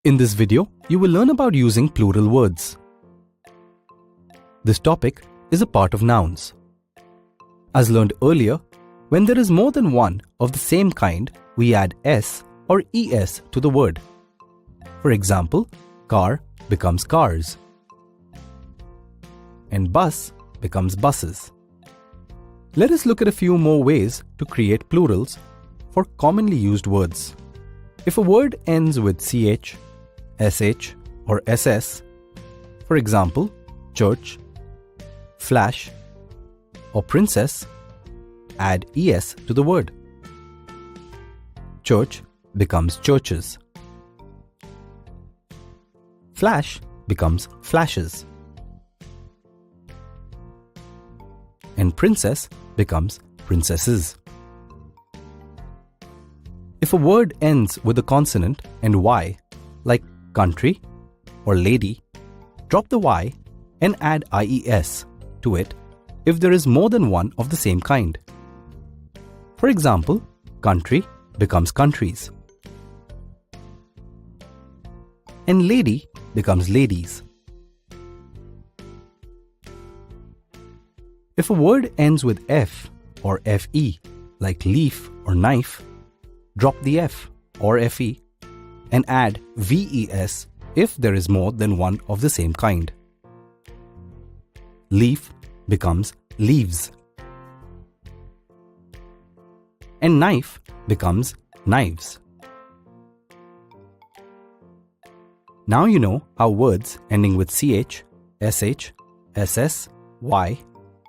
In this video, you will learn about using plural words. This topic is a part of nouns. As learned earlier, when there is more than one of the same kind, we add s or es to the word. For example, car becomes cars, and bus becomes buses. Let us look at a few more ways to create plurals for commonly used words. If a word ends with ch, sh, or ss, for example, church, flash, or princess, add es to the word. Church becomes churches. Flash becomes flashes. And princess becomes princesses. If a word ends with a consonant and y, like country or lady, drop the y and add ies to it if there is more than one of the same kind. For example, country becomes countries, and lady becomes ladies. If a word ends with f or fe, like leaf or knife, drop the f or fe and add ves if there is more than one of the same kind. Leaf becomes leaves, and knife becomes knives. Now you know how words ending with ch, sh, ss, y,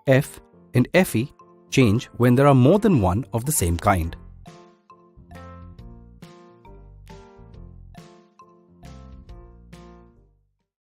f, and fe change when there are more than one of the same kind.